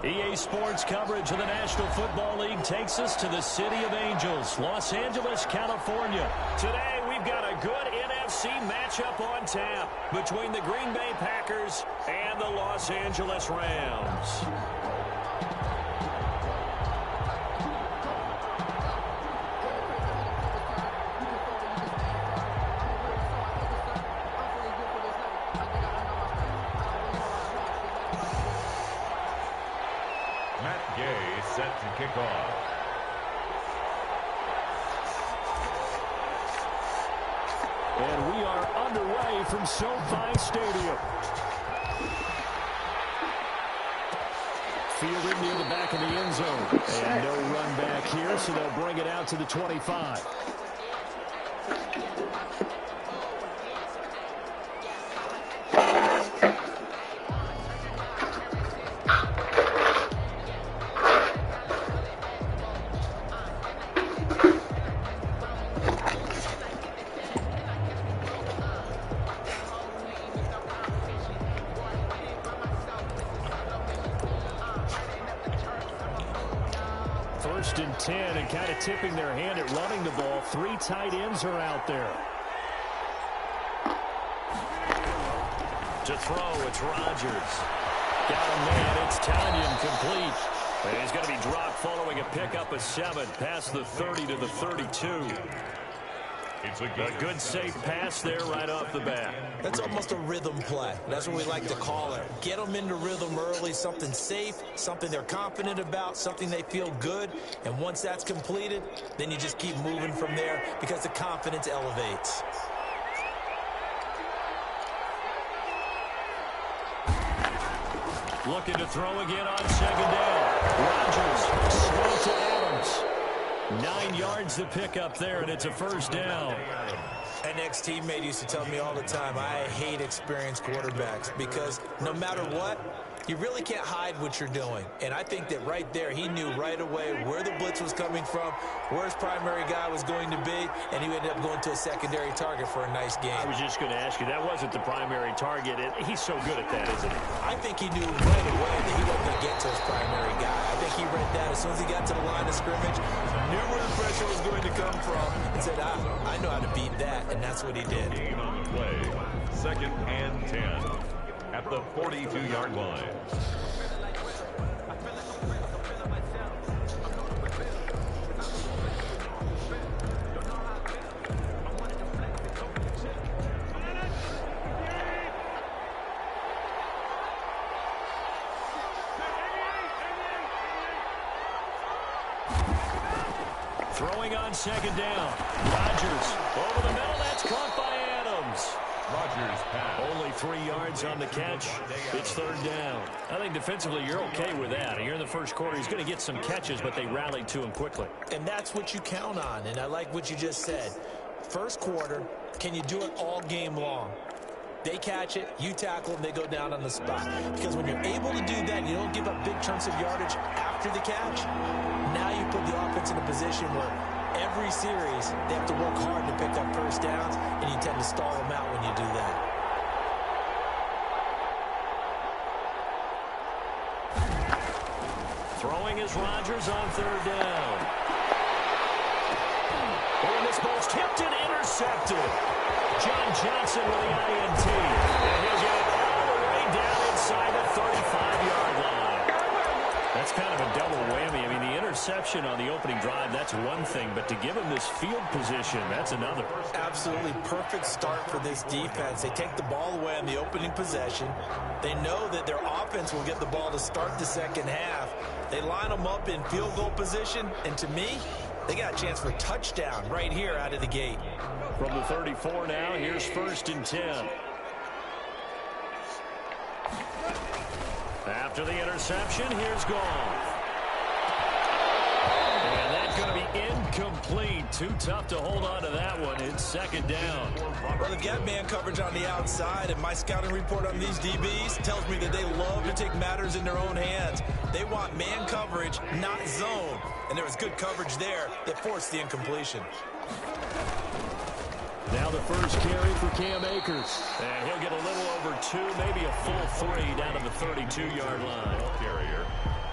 EA Sports coverage of the National Football League takes us to the City of Angels, Los Angeles, California. Today, we've got a good NFC matchup on tap between the Green Bay Packers and the Los Angeles Rams. Set to kick off. And we are underway from SoFi Stadium. Fielded near the back of the end zone. And no run back here, so they'll bring it out to the 25. First and 10, and kind of tipping their hand at running the ball. 3 tight ends are out there. To throw, it's Rodgers. Got a man, it's Tanyan, complete. And he's going to be dropped following a pickup of 7 past the 30 to the 32. It's a good safe pass there right off the bat. That's almost a rhythm play. That's what we like to call it. Get them into rhythm early, something safe, something they're confident about, something they feel good. And once that's completed, then you just keep moving from there because the confidence elevates. Looking to throw again on second down. Rodgers, slow to Adams. 9 yards to pick up there, and it's a first down. An ex-teammate used to tell me all the time, I hate experienced quarterbacks because no matter what, you really can't hide what you're doing. And I think that right there, he knew right away where the blitz was coming from, where his primary guy was going to be, and he ended up going to a secondary target for a nice game. I was just going to ask you, that wasn't the primary target. He's so good at that, isn't he? I think he knew right away that he wasn't going to get to his primary guy. I think he read that as soon as he got to the line of scrimmage, knew where the pressure was going to come from, and said, I know how to beat that, and that's what he did. Game on the play, 2nd and 10. At the 42-yard line. Throwing on second down. Rodgers over the middle. That's caught by Adams. Rodgers pass. Only 3 yards on the catch. It's third down. I think defensively you're okay with that. Here in the first quarter, he's going to get some catches, but they rallied to him quickly. And that's what you count on, and I like what you just said. First quarter, can you do it all game long? They catch it, you tackle them, they go down on the spot. Because when you're able to do that, you don't give up big chunks of yardage after the catch. Now you put the offense in a position where every series, they have to work hard to pick up first downs, and you tend to stall them out when you do that. Throwing is Rodgers on third down. Oh, and this ball's tipped and intercepted. John Johnson with the INT. And he'll get it all the way down inside the 35-yard line. That's kind of a double whammy. I mean, the interception on the opening drive, that's one thing. But to give him this field position, that's another. Absolutely perfect start for this defense. They take the ball away on the opening possession. They know that their offense will get the ball to start the second half. They line them up in field goal position. And to me, they got a chance for a touchdown right here out of the gate. From the 34 now, here's 1st and 10. After the interception, here's Goff. And that's going to be incomplete. Too tough to hold on to that one. It's second down. Well, they've got man coverage on the outside, and my scouting report on these DBs tells me that they love to take matters in their own hands. They want man coverage, not zone. And there was good coverage there that forced the incompletion. Now the first carry for Cam Akers. And he'll get a little over 2, maybe a full 3 down to the 32-yard line. Carrier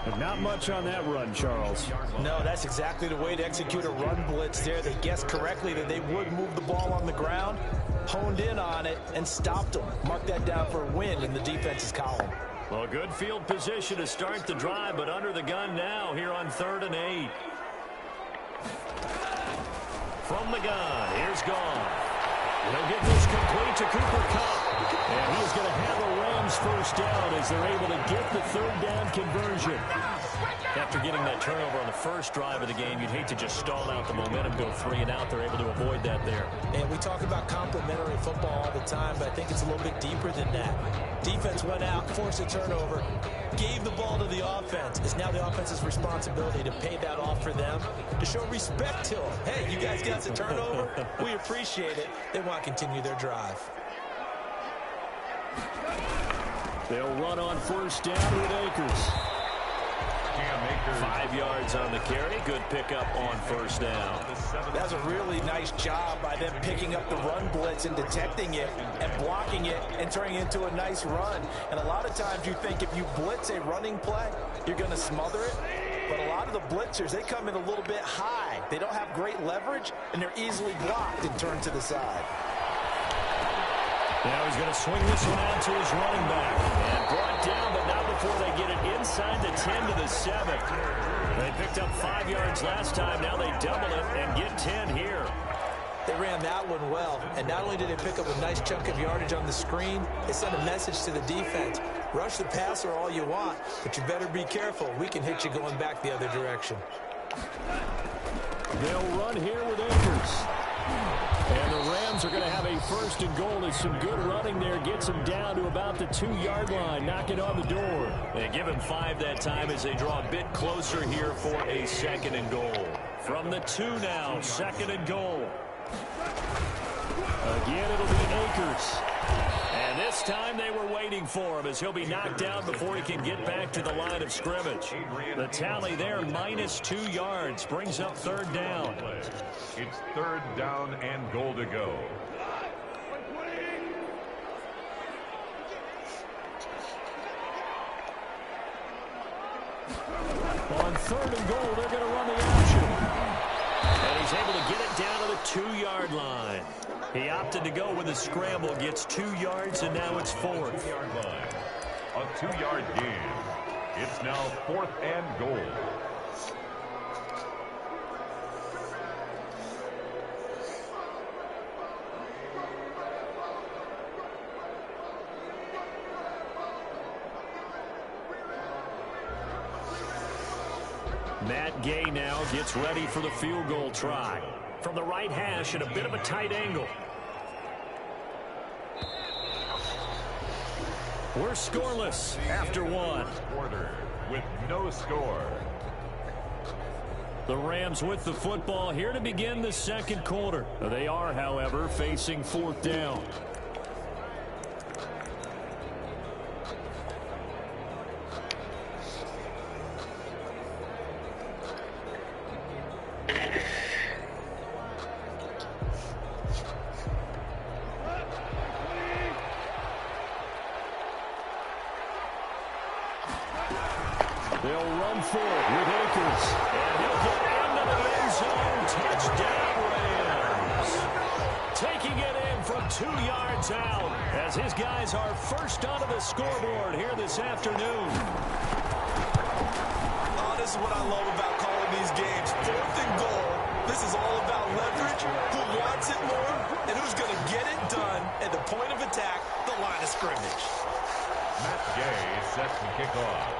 And not much on that run, Charles. No, that's exactly the way to execute a run blitz there. They guessed correctly that they would move the ball on the ground, honed in on it, and stopped them. Mark that down for a win in the defense's column. Well, good field position to start the drive, but under the gun now here on 3rd and 8. From the gun, here's Gone. They'll get this complete to Cooper Kupp. And he's going to have a Rams first down as they're able to get the 3rd down conversion. After getting that turnover on the first drive of the game, you'd hate to just stall out the momentum, go 3 and out. They're able to avoid that there. And we talk about complementary football all the time, but I think it's a little bit deeper than that. Defense went out, forced a turnover, gave the ball to the offense. It's now the offense's responsibility to pay that off for them, to show respect to them. Hey, you guys got the turnover? We appreciate it. They want to continue their drive. They'll run on first down with Akers. 5 yards on the carry. Good pickup on first down. That's a really nice job by them picking up the run blitz and detecting it and blocking it and turning it into a nice run. And a lot of times you think if you blitz a running play, you're going to smother it. But a lot of the blitzers, they come in a little bit high. They don't have great leverage, and they're easily blocked and turned to the side. Now he's going to swing this one out to his running back. And brought down, but not before they get it inside the 10 to the 7. They picked up 5 yards last time. Now they double it and get 10 here. They ran that one well. And not only did they pick up a nice chunk of yardage on the screen, they sent a message to the defense. Rush the passer all you want, but you better be careful. We can hit you going back the other direction. They'll run here with Akers. And the Rams are going to have a 1st and goal. As some good running there gets them down to about the 2-yard line. Knock it on the door. They give him 5 that time as they draw a bit closer here for a 2nd and goal. From the 2 now, 2nd and goal. Again, it'll be Akers. And this time they were waiting for him as he'll be knocked down before he can get back to the line of scrimmage. The tally there, minus 2 yards, brings up 3rd down. It's 3rd down and goal to go. On 3rd and goal, they're going to run the action. And he's able to get it down to the 2-yard line. He opted to go with a scramble, gets 2 yards, and now it's 4th. A 2-yard gain. It's now 4th and goal. Matt Gay now gets ready for the field goal try. From the right hash at a bit of a tight angle. We're scoreless after 1. Quarter with no score. The Rams with the football here to begin the 2nd quarter. They are, however, facing 4th down. They'll run for it with Akers. And he'll get into the end zone. Touchdown, Rams. Taking it in from 2 yards out as his guys are first onto the scoreboard here this afternoon. Oh, this is what I love about calling these games. 4th and goal. This is all about leverage, who wants it more, and who's going to get it done at the point of attack, the line of scrimmage. Matt Gay sets the kickoff.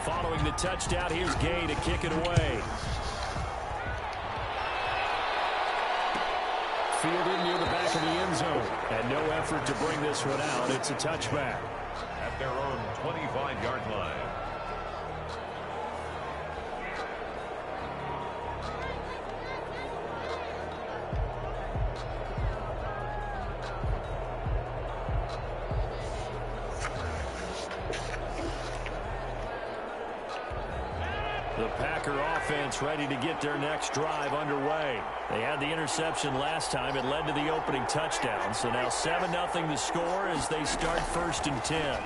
Following the touchdown, here's Gay to kick it away. Fielded near the back of the end zone. And no effort to bring this one out. It's a touchback. At their own 25-yard line. The Packer offense ready to get their next drive underway. They had the interception last time. It led to the opening touchdown. So now 7-0 to score as they start 1st and 10.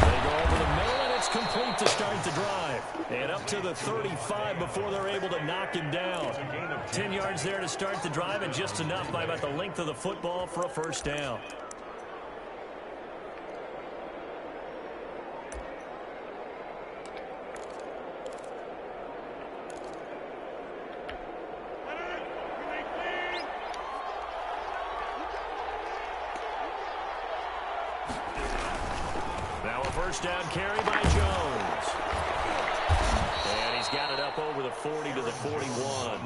They go over the middle, and it's complete to start the drive. And up to the 35 before they're able to knock him down. 10 yards there to start the drive, and just enough by about the length of the football for a 1st down. Now a 1st down carry by Jones. And he's got it up over the 40 to the 41.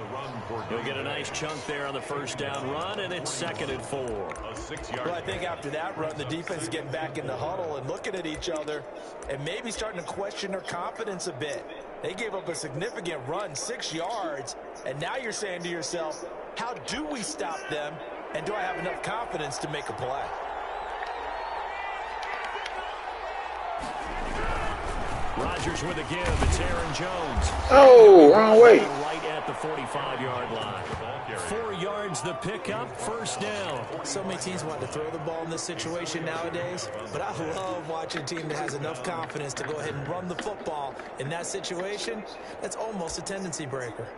He'll get a nice chunk there on the 1st down run, and it's 2nd and 4. Well, I think after that run, the defense is getting back in the huddle and looking at each other and maybe starting to question their confidence a bit. They gave up a significant run, 6 yards, and now you're saying to yourself, how do we stop them, and do I have enough confidence to make a play? Rodgers with a give. It's Aaron Jones. Oh, wrong way. Right at the 45-yard line. 4 yards the pickup, 1st down. So many teams want to throw the ball in this situation nowadays, but I love watching a team that has enough confidence to go ahead and run the football. In that situation, that's almost a tendency breaker.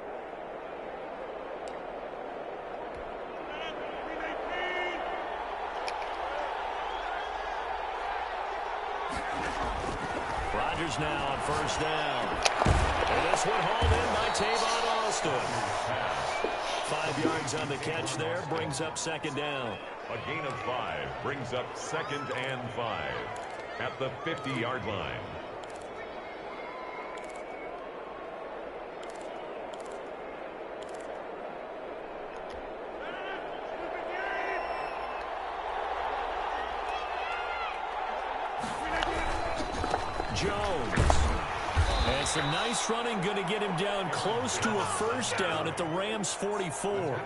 Rodgers now on 1st down. And this one hauled in by Tavon Austin. 5 yards on the catch there, brings up 2nd down. A gain of 5 brings up 2nd and 5 at the 50-yard line. Jones. And some nice running, going to get him down close to a 1st down at the Rams' 44.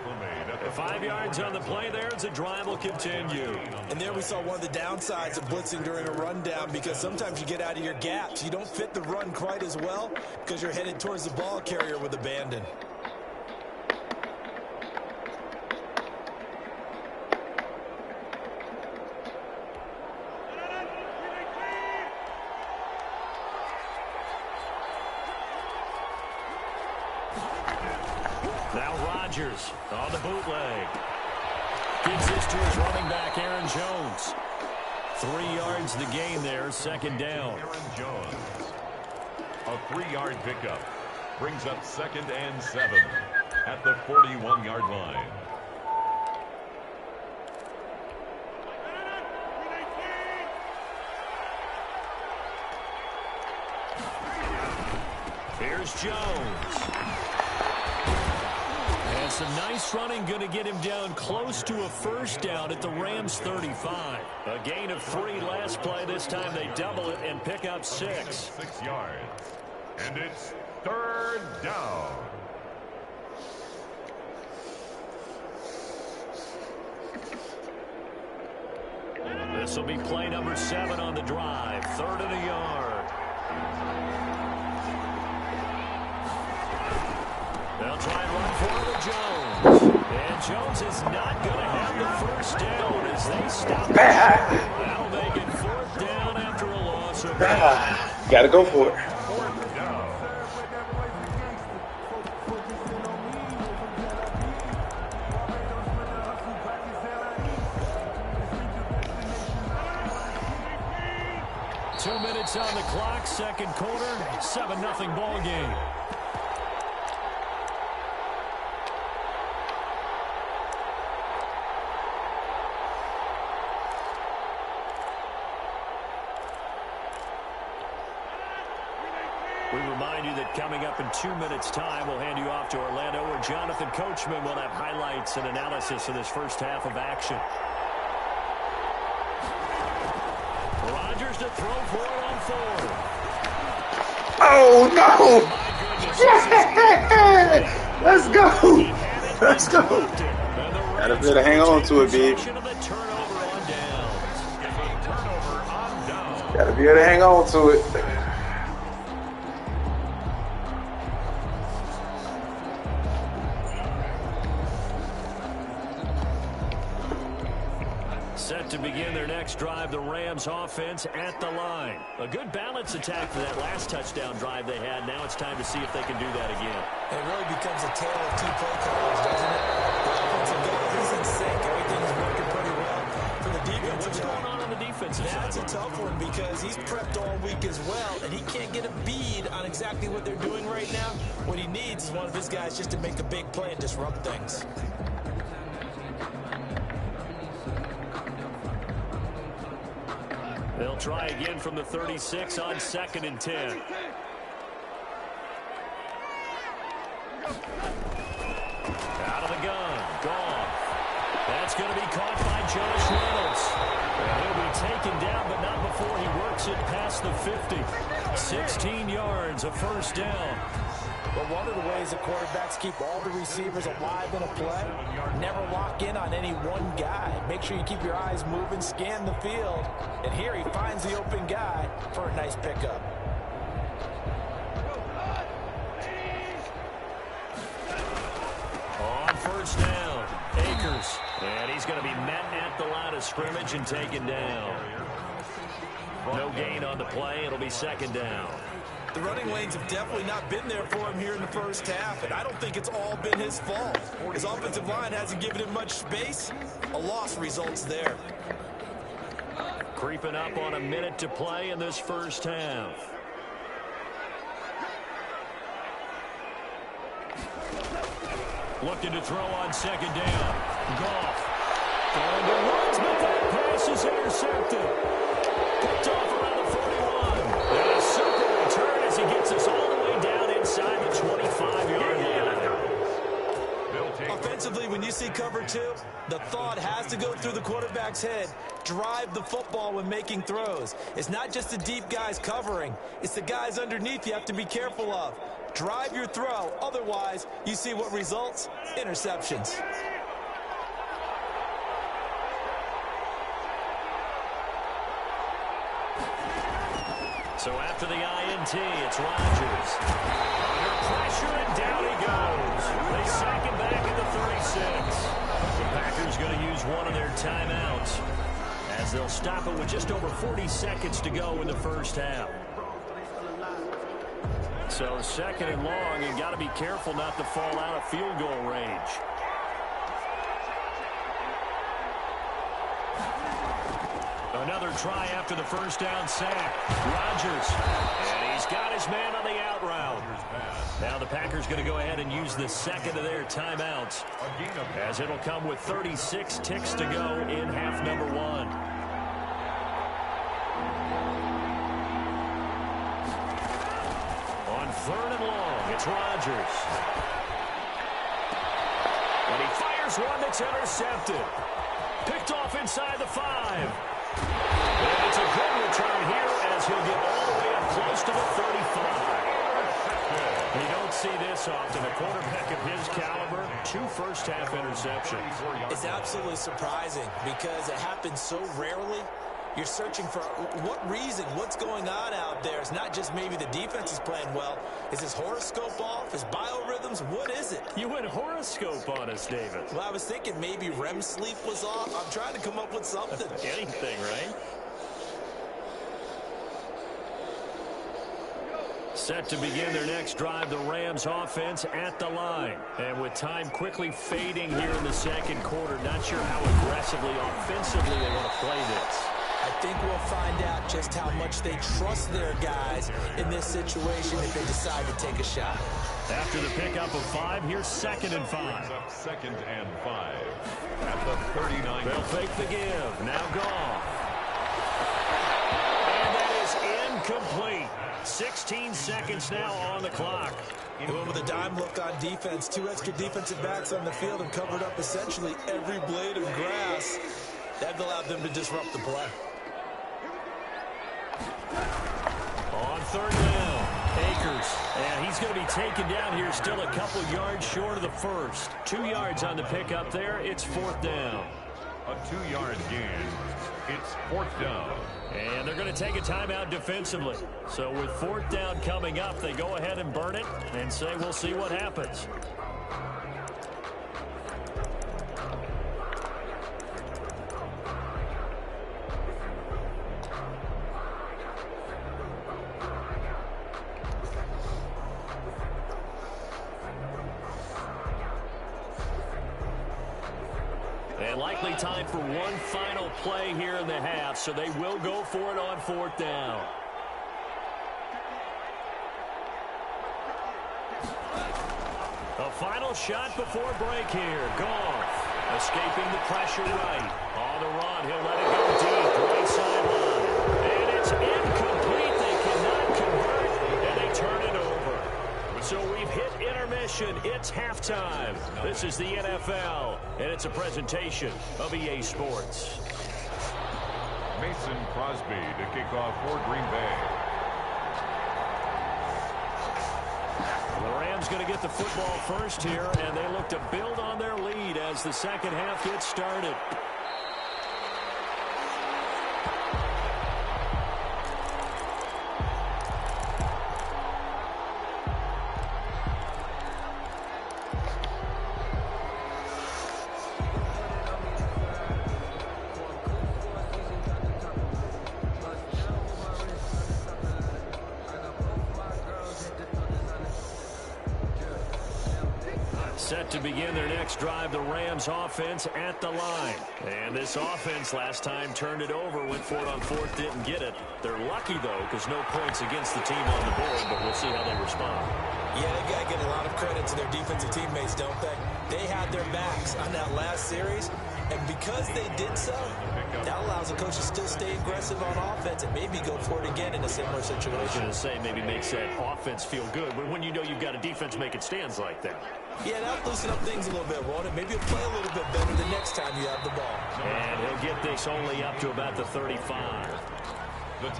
5 yards on the play there as the drive will continue. And there we saw one of the downsides of blitzing during a rundown, because sometimes you get out of your gaps. You don't fit the run quite as well because you're headed towards the ball carrier with abandon. Now Rodgers on the bootleg. Gives this to his running back, Aaron Jones. 3 yards the gain there, 2nd down. Aaron Jones. A 3-yard pickup brings up 2nd and 7 at the 41-yard line. Here's Jones. And some nice running, going to get him down close to a 1st down at the Rams' 35. A gain of 3 last play. This time they double it and pick up 6. 6 yards. And it's 3rd down. This will be play number 7 on the drive. 3rd and a yard. They'll try and run for it with Jones. And Jones is not going to have the 1st down as they stop. That'll make it 4th down after a loss of 8. Gotta go for it. 4th down. Two minutes on the clock, 2nd quarter, 7-0 ball game. We remind you that coming up in 2 minutes' time, we'll hand you off to Orlando, where Jonathan Coachman will have highlights and analysis of this first half of action. Rodgers to throw for it on 4th. Oh, no. Let's go. Let's go. Gotta be able to hang on to it, babe. Gotta be able to hang on to it. Set to begin their next drive, the Rams offense at the line. A good balance attack for that last touchdown drive they had. Now it's time to see if they can do that again. It really becomes a tale of two play callers, doesn't it? The offensive guy, he's in sync. Everything's working pretty well. For the defensive What's going on the defensive side? That's a tough one because he's prepped all week as well, and he can't get a bead on exactly what they're doing right now. What he needs is one of his guys just to make a big play and disrupt things. They'll try again from the 36 on 2nd and 10. Out of the gun. Goff. That's going to be caught by Josh Reynolds. And he'll be taken down, but not before he works it past the 50. 16 yards, a first down. But one of the ways the quarterbacks keep all the receivers alive in a play, never lock in on any one guy. Make sure you keep your eyes moving, scan the field. And here he finds the open guy for a nice pickup. On first down, Akers. And he's going to be met at the line of scrimmage and taken down. No gain on the play. It'll be 2nd down. The running lanes have definitely not been there for him here in the first half, and I don't think it's all been his fault. His offensive line hasn't given him much space. A loss results there. Creeping up on a minute to play in this first half. Looking to throw on 2nd down. Goff. Going to runs, but that pass is intercepted. Picked off around the 41. And a super return as he gets us all the way down inside the 25-yard line. Offensively, when you see cover 2, the thought has to go through the quarterback's head. Drive the football when making throws. It's not just the deep guys covering. It's the guys underneath you have to be careful of. Drive your throw. Otherwise, you see what results? Interceptions. So after the INT, it's Rodgers. Under pressure, and down he goes. They sack him back at the 36. The Packers going to use one of their timeouts as they'll stop it with just over 40 seconds to go in the first half. So 2nd and long, you got to be careful not to fall out of field goal range. Another try after the first down sack. Rodgers. And he's got his man on the out route. Now the Packers going to go ahead and use the second of their timeouts, as it'll come with 36 ticks to go in half number 1. On 3rd and long, it's Rodgers. And he fires one that's intercepted. Picked off inside the 5. And it's a good return here as he'll get all the way up close to the 35. You don't see this often. A quarterback of his caliber, 2 first-half interceptions. It's absolutely surprising because it happens so rarely. You're searching for what reason, what's going on out there. It's not just maybe the defense is playing well. Is his horoscope off? His biorhythms? What is it? You went horoscope on us, David. Well, I was thinking maybe REM sleep was off. I'm trying to come up with something. Anything, right? Set to begin their next drive, the Rams offense at the line. And with time quickly fading here in the second quarter, not sure how aggressively, offensively they want to play this. I think we'll find out just how much they trust their guys in this situation if they decide to take a shot. After the pickup of 5, here's 2nd and 5. 2nd and 5 at the 39. They'll fake the give. Now Goff. And that is incomplete. 16 seconds now on the clock. He went with a dime look on defense. 2 extra defensive backs on the field and covered up essentially every blade of grass. That allowed them to disrupt the play. On 3rd down, Akers. And he's going to be taken down here, still a couple yards short of the first. 2 yards on the pickup there. It's 4th down. A 2-yard gain. It's 4th down. And they're going to take a timeout defensively. So with 4th down coming up, they go ahead and burn it and say we'll see what happens. And likely time for one final play here in the half, so they will go for it on 4th down. A final shot before break here. Goff escaping the pressure right. On the run, he'll let it go deep. Right sideline. And it's incomplete. They cannot convert, and they turn it over. So we've hit intermission. It's halftime. This is the NFL, and it's a presentation of EA Sports. Mason Crosby to kick off for Green Bay. The Rams going to get the football first here, and they look to build on their lead as the second half gets started. Set to begin their next drive, the Rams offense at the line. And this offense last time turned it over, went for it on 4th, didn't get it. They're lucky, though, because no points against the team on the board, but we'll see how they respond. Yeah, they got to give a lot of credit to their defensive teammates, don't they? They had their backs on that last series, and because they did so, that allows the coach to still stay aggressive on offense and maybe go for it again in a similar situation. I was going to say, maybe makes that offense feel good, but when you know you've got a defense making stands like that. Yeah, that'll loosen up things a little bit, won't it? Maybe you'll play a little bit better the next time you have the ball. And he'll get this only up to about the 35.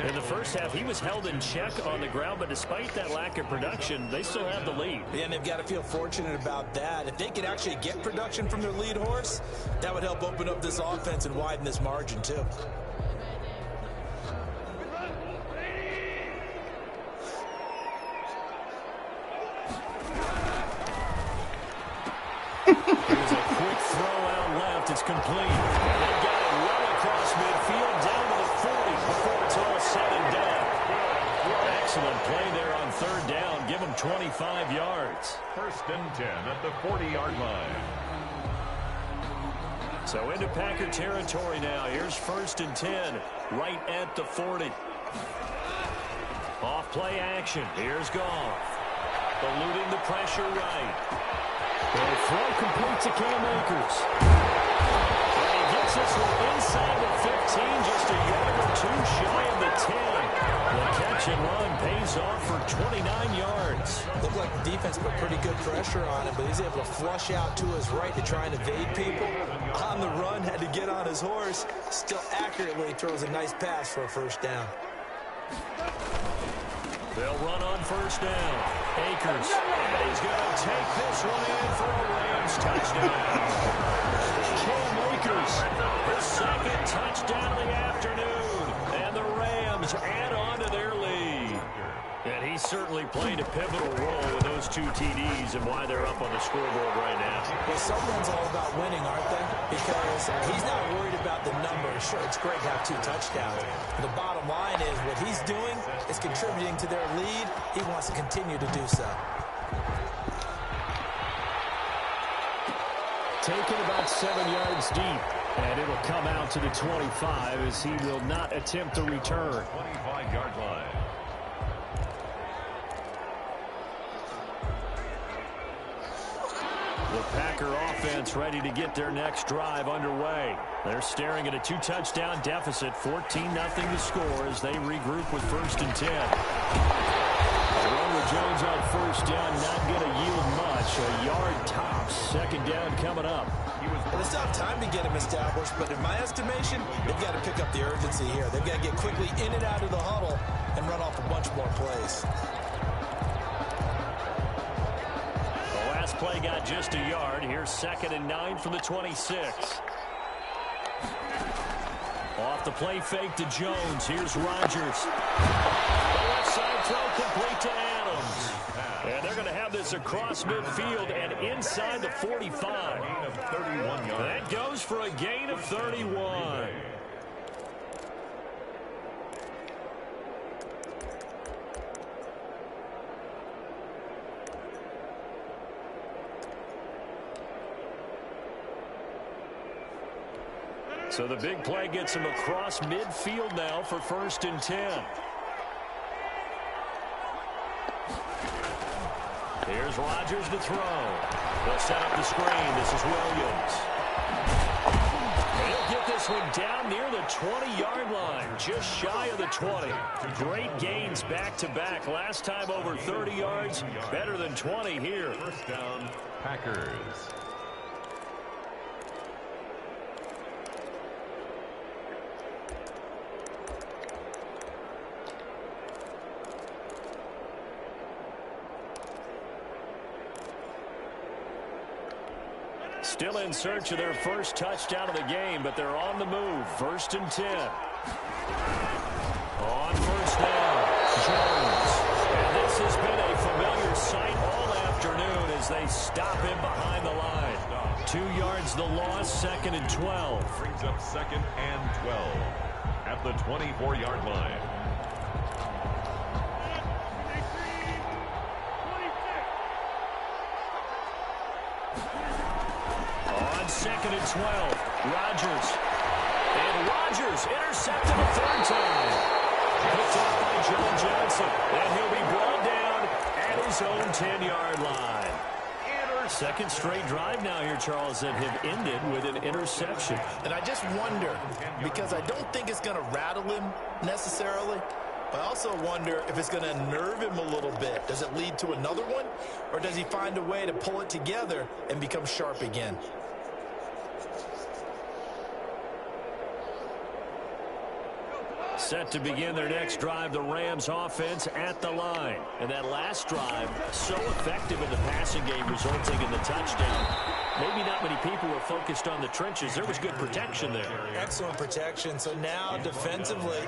In the first half, he was held in check on the ground, but despite that lack of production, they still have the lead. Yeah, and they've got to feel fortunate about that. If they could actually get production from their lead horse, that would help open up this offense and widen this margin, too. Here's a quick throw out left. It's complete. And they got it well across midfield down to the 40 before it's all said and done. Excellent play there on 3rd down. Give them 25 yards. 1st and 10 at the 40-yard line. So into Packer territory now. Here's 1st and 10 right at the 40. Off play action. Here's Goff. Eluding the pressure right. The throw complete to Cam Akers. And he gets this one inside the 15, just a yard or two shy of the 10. The catch and run pays off for 29 yards. Looked like the defense put pretty good pressure on him, but he's able to flush out to his right to try and evade people. On the run, had to get on his horse. Still accurately throws a nice pass for a 1st down. They'll run on 1st down. Akers. And he's going to take this one in for a Rams touchdown. Cam Akers, the 2nd touchdown of the afternoon. And the Rams add on to their lead. And he certainly played a pivotal role with those 2 TDs and why they're up on the scoreboard right now. Well, someone's all about winning, aren't they? Because he's not worried about the numbers. Sure, it's great to have 2 touchdowns. But the bottom line is what he's doing is contributing to their lead. He wants to continue to do so. Taken about 7 yards deep. And it'll come out to the 25 as he will not attempt a return. 25-yard line. The Packer offense ready to get their next drive underway. They're staring at a 2-touchdown deficit, 14-0 the score as they regroup with 1st and 10. A run with Jones on 1st down, not going to yield much. A yard tops. 2nd down coming up. Well, it's not time to get him established, but in my estimation, they've got to pick up the urgency here. They've got to get quickly in and out of the huddle and run off a bunch more plays. Play got just a yard. Here's 2nd and 9 from the 26. Off the play fake to Jones. Here's Rodgers. The left side throw complete to Adams. And they're going to have this across midfield and inside the 45. Gain of 31 yards. That goes for a gain of 31. So the big play gets him across midfield now for 1st and 10. Here's Rodgers to throw. They'll set up the screen. This is Williams. He'll get this one down near the 20-yard line, just shy of the 20. Great gains back-to-back. Last time over 30 yards, better than 20 here. First down, Packers. Still in search of their first touchdown of the game, but they're on the move. 1st and 10. On first down, Jones. And this has been a familiar sight all afternoon as they stop him behind the line. 2 yards the loss, 2nd and 12. Brings up 2nd and 12 at the 24-yard line. On 2nd and 12, Rodgers. And Rodgers intercepted a 3rd time. Picked off by John Johnson. And he'll be brought down at his own 10-yard line. Second straight drive now here, Charles, that have ended with an interception. And I just wonder, because I don't think it's going to rattle him necessarily, but I also wonder if it's going to nerve him a little bit. Does it lead to another one, or does he find a way to pull it together and become sharp again? Set to begin their next drive, the Rams offense at the line. And that last drive, so effective in the passing game, resulting in the touchdown. Maybe not many people were focused on the trenches. There was good protection there. Excellent protection. So now, defensively,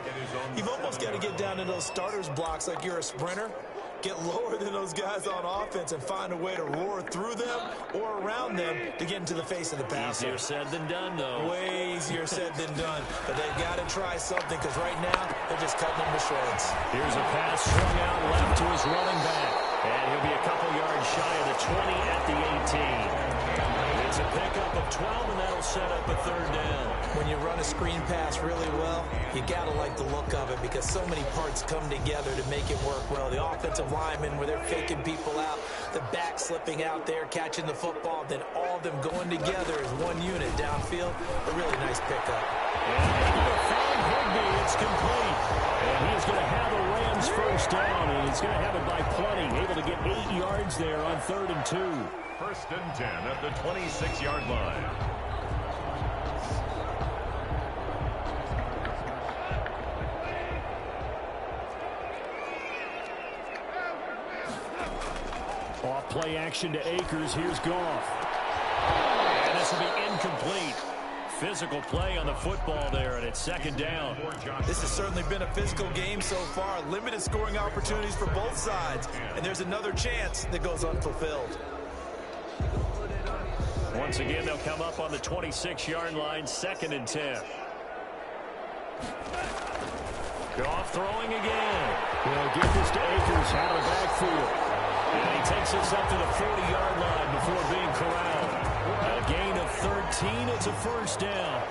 you've almost got to get down in those starters blocks like you're a sprinter. Get lower than those guys on offense and find a way to roar through them or around them to get into the face of the passer. Easier said than done, though. Way easier said than done. But they've got to try something because right now they're just cutting them to shreds. Here's a pass swung out left to his running back. And he'll be a couple yards shy of the 20 at the 18. It's a pickup of 12, and that'll set up a 3rd down. When you run a screen pass really well, you got to like the look of it because so many parts come together to make it work well. The offensive linemen, where they're faking people out, the back slipping out there, catching the football, then all of them going together as one unit downfield. A really nice pickup. And Higbee, it's complete. And he is going to have the Rams first down, and he's going to have it by plenty. Able to get 8 yards there on 3rd and 2. 1st and 10 at the 26-yard line. Off play action to Akers. Here's Goff. And this will be incomplete. Physical play on the football there, and it's 2nd down. This has certainly been a physical game so far. Limited scoring opportunities for both sides. And there's another chance that goes unfulfilled. Once again, they'll come up on the 26-yard line, 2nd and 10. Goff throwing again. He'll get this to Akers out of the backfield. And he takes this up to the 40-yard line before being corralled. A gain of 13. It's a 1st down.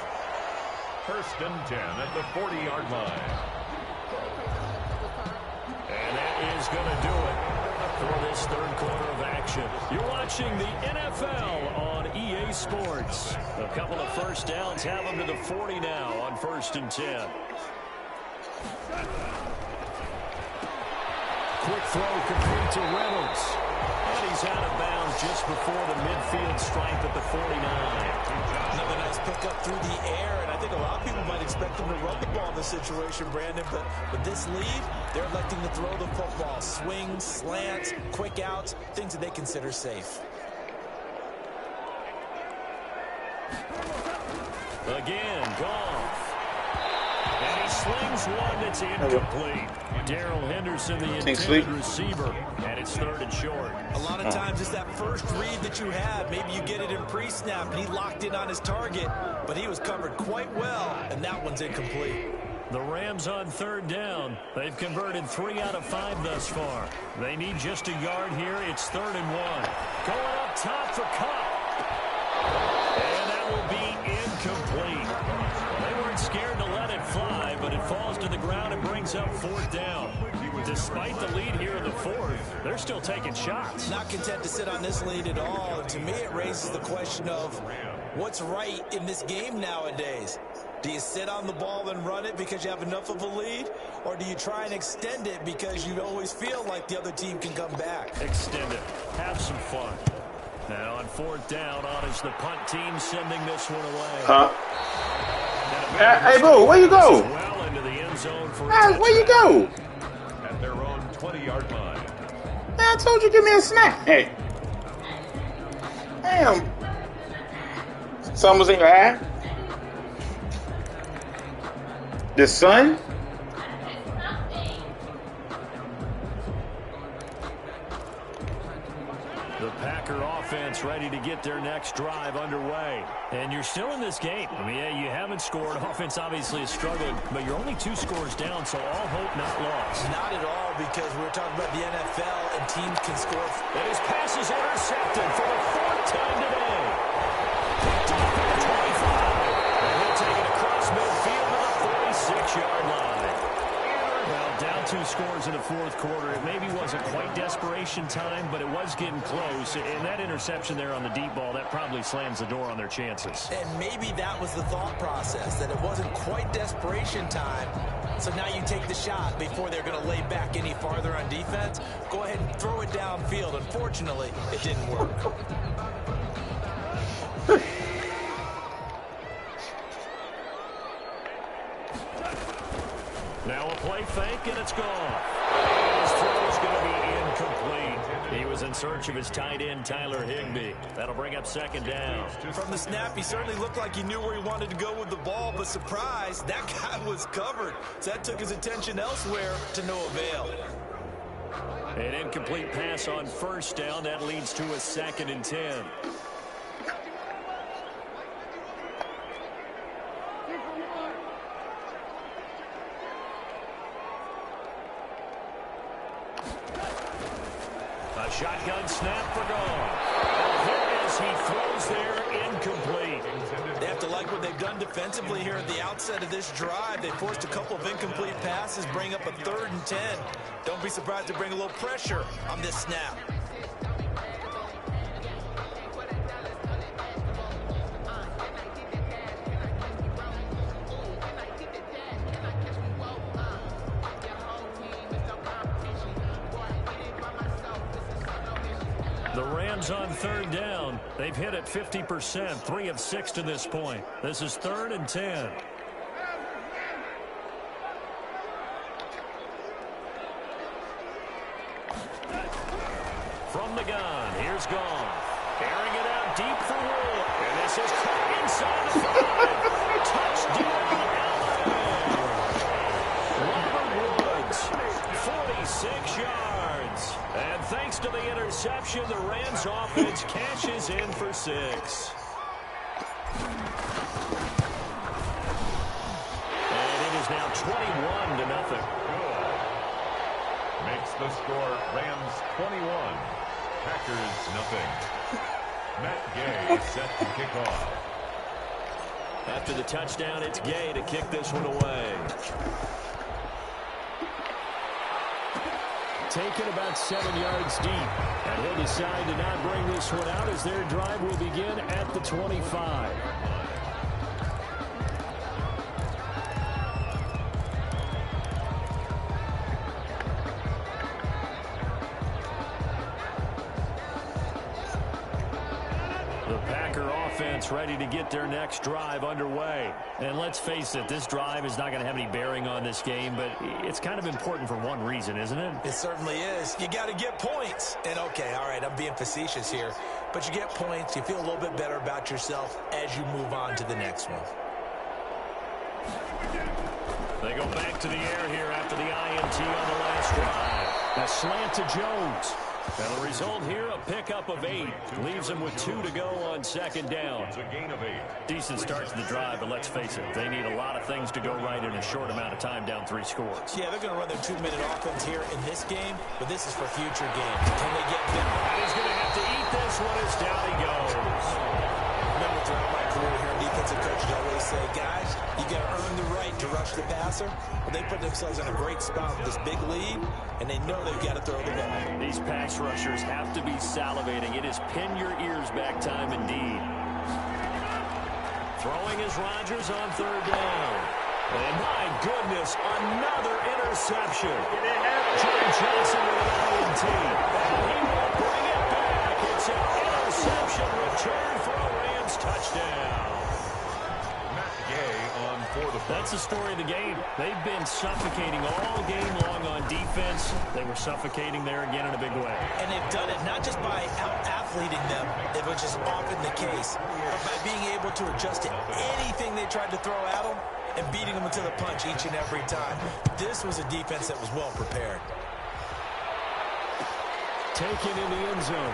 1st and 10 at the 40-yard line. And that is going to do it for this 3rd quarter of action. You're watching the NFL on EA Sports. A couple of 1st downs have them to the 40 now on 1st and 10. Quick throw complete to Reynolds. And he's out of bounds just before the midfield stripe at the 49. Another nice pickup through the air, and I think a lot of people might expect them to run the ball in this situation, Brandon, but with this lead, they're electing to throw the football. Swings, slants, quick outs, things that they consider safe. Again, Goff. And he slings one that's incomplete. Darrell Henderson, the intended receiver, and it's 3rd and short. A lot of times it's that first read that you have. Maybe you get it in pre-snap, and he locked in on his target, but he was covered quite well, and that one's incomplete. The Rams on 3rd down. They've converted 3 out of 5 thus far. They need just a yard here. It's 3rd and 1. Going up top for Cup. And that will be incomplete. not scared to let it fly, but it falls to the ground and brings up 4th down. Despite the lead here in the 4th, they're still taking shots. Not content to sit on this lead at all. And to me, it raises the question of what's right in this game nowadays. Do you sit on the ball and run it because you have enough of a lead? Or do you try and extend it because you always feel like the other team can come back? Extend it. Have some fun. Now on 4th down, on is the punt team sending this one away. Hey, bro, where you go? Well into the end zone for Where you go? At their own 20-yard line. Man, I told you give me a snack. Hey. Damn. Something was in your eye? The sun? The Packer offense ready to get their next drive underway. And you're still in this game. I mean, yeah, you haven't scored. Offense obviously is struggling, but you're only 2 scores down, so all hope not lost. Not at all, because we're talking about the NFL and teams can score. And his pass is intercepted for the 4th time today. Picked off at the 25. And he'll take it across midfield to the 46-yard line. Well, down 2 scores in the 4th quarter. It maybe wasn't quite desperation time, but it was getting close. And that interception there on the deep ball, that probably slams the door on their chances. And maybe that was the thought process, that it wasn't quite desperation time. So now you take the shot before they're going to lay back any farther on defense. Go ahead and throw it downfield. Unfortunately, it didn't work. Now a play fake, and it's gone. His throw is going to be incomplete. He was in search of his tight end, Tyler Higbee. That'll bring up 2nd down. From the snap, he certainly looked like he knew where he wanted to go with the ball, but surprise, that guy was covered. So that took his attention elsewhere to no avail. An incomplete pass on 1st down. That leads to a 2nd and 10. A shotgun snap for Gone. Hit as he throws there, incomplete. They have to like what they've done defensively here at the outset of this drive. They forced a couple of incomplete passes, bring up a 3rd and 10. Don't be surprised to bring a little pressure on this snap. The Rams on 3rd down. They've hit it 50%, 3 of 6 to this point. This is 3rd and 10. From the gun, here's Gone. Airing it out deep for Wood. And this is caught inside the 5. Touchdown, Robert Woods, 46 yards. And thanks to the interception, the Rams offense cashes in for 6. And it is now 21-0. Makes the score Rams 21, Packers nothing. Matt Gay set to kick off. After the touchdown, it's Gay to kick this one away. Taken about 7 yards deep. And he'll decide to not bring this one out as their drive will begin at the 25. The Packer offense ready to get their next drive underway. And let's face it, this drive is not going to have any bearing on this game, but it's kind of important for one reason, isn't it? It certainly is. You got to get points. And okay, all right, I'm being facetious here, but you get points, you feel a little bit better about yourself as you move on to the next one. They go back to the air here after the INT on the last drive. A slant to Jones. And the result here, a pickup of 8. Leaves them with 2 to go on 2nd down. It's a gain of 8. Decent start to the drive, but let's face it, they need a lot of things to go right in a short amount of time down 3 scores. Yeah, they're going to run their 2-minute offense here in this game, but this is for future games. Can they get better? And he's going to have to eat this one as down he goes. Remember, throughout my career here, defensive coaches always say, guys, You got to earn the right to rush the passer. But they put themselves in a great spot with this big lead, and they know they've got to throw the ball. These pass rushers have to be salivating. It is pin your ears back time indeed. Throwing is Rodgers on third down. And my goodness, another interception. John Johnson with an INT. And he will bring it back. It's an interception return for a Rams touchdown. That's the story of the game. They've been suffocating all game long on defense. They were suffocating there again in a big way. And they've done it not just by out-athleting them, which is often the case, but by being able to adjust to anything they tried to throw at them and beating them to the punch each and every time. This was a defense that was well prepared. Taken in the end zone.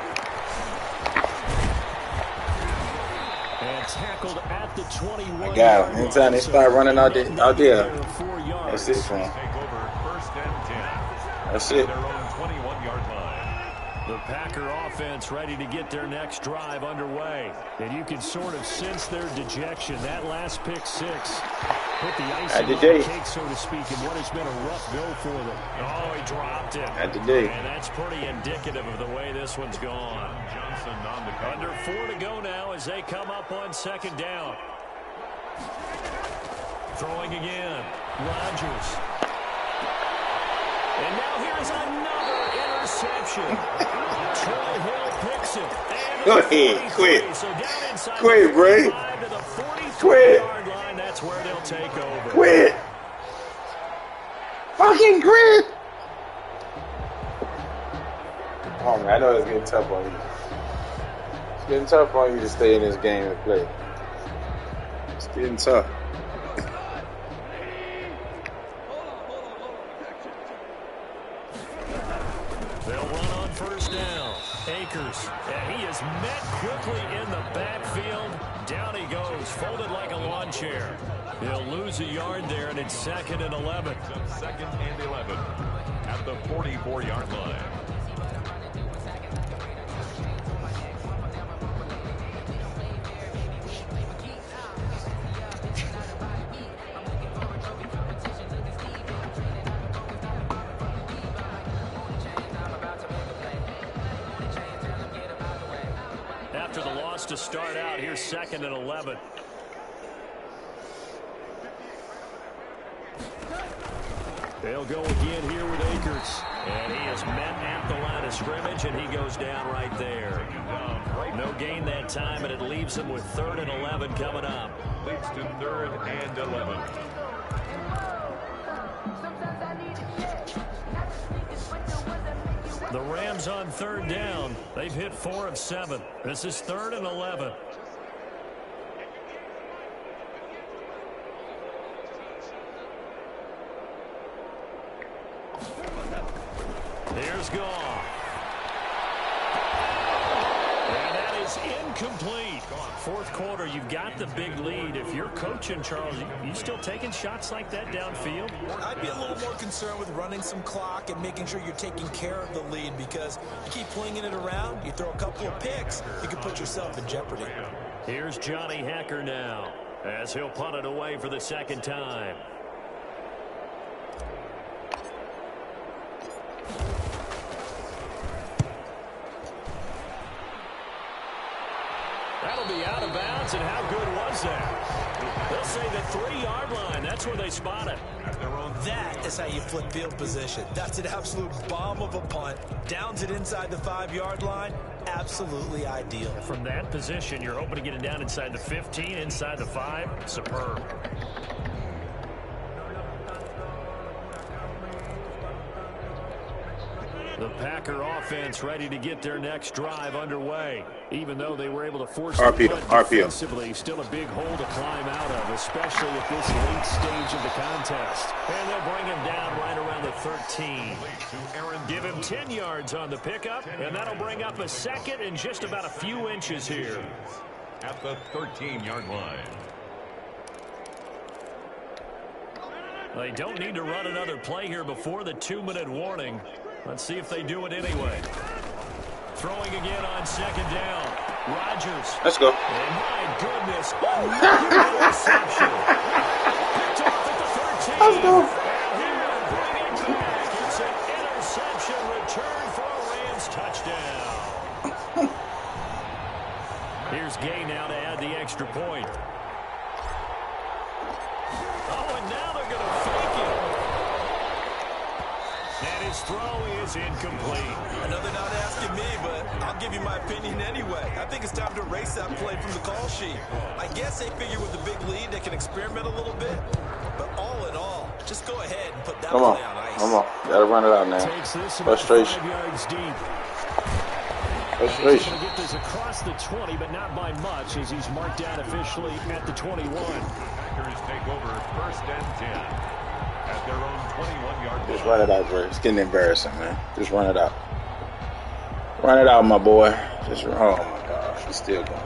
And tackled at the 21. I got him. Anytime they start running out there, that's it for him. That's it. The Packer offense ready to get their next drive underway. And you can sort of sense their dejection. That last pick six put the icing on the cake, so to speak, in what has been a rough go for them. Oh, he dropped it. At the day. And that's pretty indicative of the way this one's gone. Johnson on the under 4 to go now as they come up on second down. Throwing again. Rodgers. And now here's another interception. Troy Hill picks it. Go ahead, quit. So down inside quit, Bray. To the 43-yard line. That's where they'll take over. Quit. Fucking quit. Oh, man, I know it's getting tough on you. It's getting tough on you to stay in this game and play. It's getting tough. They'll run on first down. Akers, and he is met quickly in the backfield. Down he goes, folded like a lawn chair. He'll lose a yard there, and it's 2nd and 11. 2nd and 11 at the 44-yard line. After the loss to start out, here's 2nd and 11. They'll go again here with Akers. And he is met at the line of scrimmage, and he goes down right there. No gain that time, and it leaves him with 3rd and 11 coming up. Leads to 3rd and 11. The Rams on 3rd down. They've hit 4 of 7. This is 3rd and 11. Here's Goff. And that is incomplete. 4th quarter, you've got the big lead. If you're coaching, Charles, you still taking shots like that downfield? I'd be a little more concerned with running some clock and making sure you're taking care of the lead, because you keep flinging it around, you throw a couple of picks, you can put yourself in jeopardy. Here's Johnny Hacker now as he'll punt it away for the 2nd time. That'll be out of bounds, and how good was that? They'll say the 3-yard line. That's where they spot it. That is how you flip field position. That's an absolute bomb of a punt. Downs it inside the 5-yard line. Absolutely ideal. From that position, you're hoping to get it down inside the 15, inside the 5. Superb. The Packer offense ready to get their next drive underway. Even though they were able to force the punt defensively, still a big hole to climb out of, especially at this late stage of the contest. And they'll bring him down right around the 13. Give him 10 yards on the pickup, and that'll bring up a 2nd and just about a few inches here. At the 13-yard line. They don't need to run another play here before the 2-minute warning. Let's see if they do it anyway. Throwing again on 2nd down. Rodgers. Let's go. And my goodness, another interception. Let's go. He will bring it back. It's an interception return for a Rams touchdown. Here's Gay now to add the extra point. Oh, and now they're going to fake it. And his throw is incomplete. I know they're not asking me, but I'll give you my opinion anyway. I think it's time to erase that play from the call sheet. I guess they figure with the big lead they can experiment a little bit. But all in all, just go ahead and put that play on ice. Come on. Gotta run it out now. Frustration. 5 yards deep. Frustration. He's going to get this across the 20, but not by much as he's marked down officially at the 21. Packers take over 1st and 10 at their own 21-yard line. Just run it out, bro. It's getting embarrassing, man. Just run it out. Run it out, my boy. Just, oh my gosh. He's still going.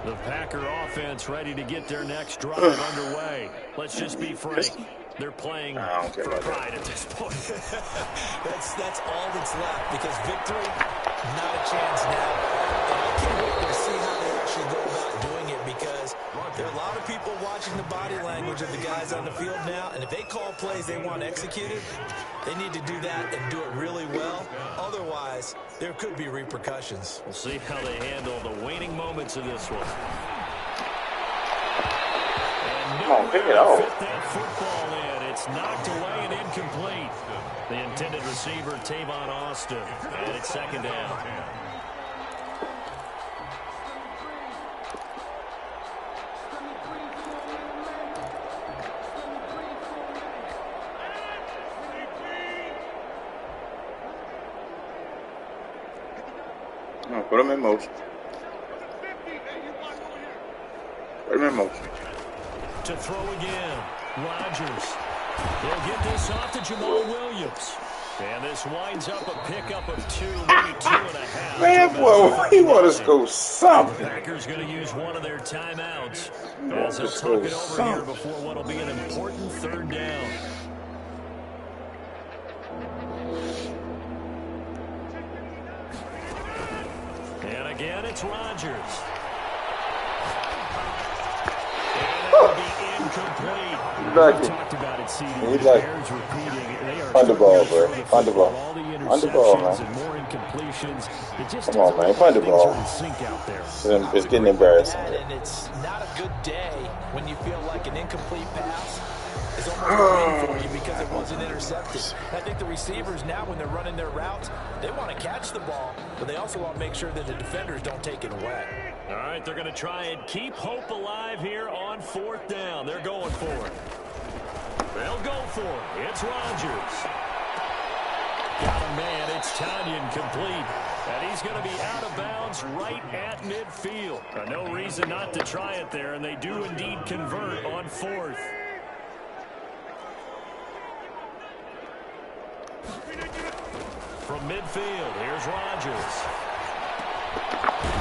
The Packer offense ready to get their next drive underway. Let's just be frank. They're playing for pride at this point. That's all that's left because victory, not a chance now. And I can't wait to see how they actually go about doing it because there are a lot of people watching the body language of the guys on the field now. And if they call plays they want executed, they need to do that and do it really well. Otherwise, there could be repercussions. We'll see how they handle the waning moments of this one. Come on, pick it off. Fit that football in. It's knocked away and incomplete. The intended receiver, Tavon Austin, and it's 2nd down. No, put him in motion. Put him in motion. To throw again, Rodgers. They'll get this off to Jamal Williams. And this winds up a pickup of 2, maybe 2.5. Man, boy, he want us to go The something. Packers going to use one of their timeouts as they'll talk it over here before what will be an important 3rd down. And again, it's Rodgers. Incomplete. We talked about it, CD. The Bears repeating. They are Punt the ball, bro. Punt the ball. All the Punt the ball, interceptions man. and more incompletions. It just Come on, doesn't man. look Punt the like things ball. are in sync out there. It's getting embarrassing. And it's not a good day when you feel like an incomplete pass is almost a win for you because it wasn't intercepted. I think the receivers now, when they're running their routes, they want to catch the ball, but they also want to make sure that the defenders don't take it away. All right, they're going to try and keep hope alive here on 4th down. They're going for it. They'll go for it. It's Rodgers. Got a man. It's Tanyan complete. And he's going to be out of bounds right at midfield. No reason not to try it there, and they do indeed convert on 4th. From midfield, here's Rodgers.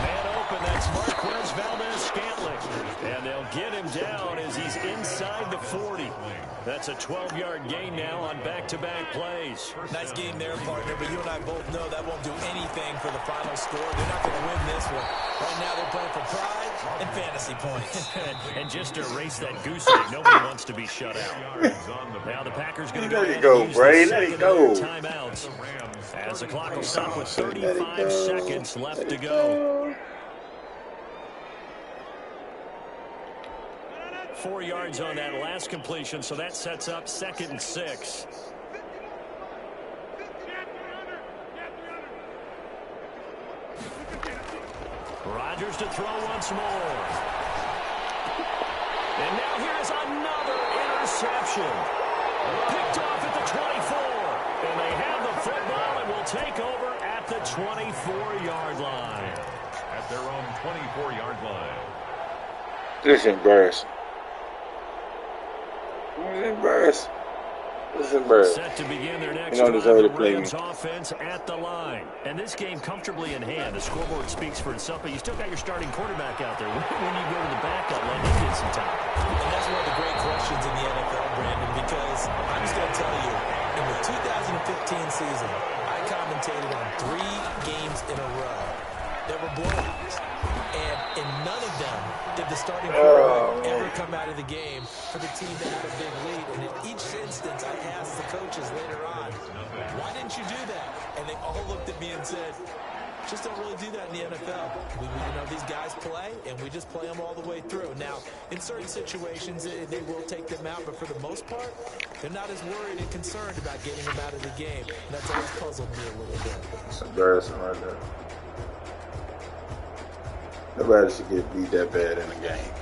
Man open, that's Marquez Valdez-Scantling. And they'll get him down as he's inside the 40. That's a 12-yard gain now on back-to-back plays. Nice game there, partner, but you and I both know that won't do anything for the final score. They're not going to win this one. Right now they're playing for pride and fantasy points. And just to erase that goose egg, nobody wants to be shut out. Now the Packers going to go ahead and use Bray. the Let it second go. of their timeouts. As the clock will stop with 35 seconds left to go. 4 yards on that last completion, so that sets up 2nd and 6. Rodgers to throw once more. And now here's another interception. Picked off at the 24. And they have the football and will take over at the 24-yard line. At their own 24-yard line. This is embarrassing. This is embarrassing. This is embarrassing. Set to begin their next You don't drive, deserve the to play me. Rams offense at the line. And this game comfortably in hand. The scoreboard speaks for itself, but you still got your starting quarterback out there. When you go to the backup, let him get some time. And that's one of the great questions in the NFL, Brandon, because I'm just going to tell you, in the 2015 season, I commentated on 3 games in a row. that were blowouts. And in none of them did the starting quarterback ever come out of the game for the team that had a big lead. And in each instance, I asked the coaches later on, why didn't you do that? And they all looked at me and said, just don't really do that in the NFL. These guys play, and we just play them all the way through. Now, in certain situations, they will take them out, but for the most part, they're not as worried and concerned about getting them out of the game. And that's always puzzled me a little bit. It's embarrassing right there. Nobody should get beat that bad in a game.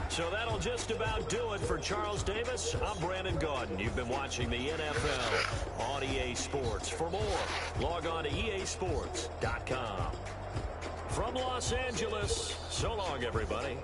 So that'll just about do it for Charles Davis. I'm Brandon Gaudin. You've been watching the NFL on EA Sports. For more, log on to easports.com. From Los Angeles, so long, everybody.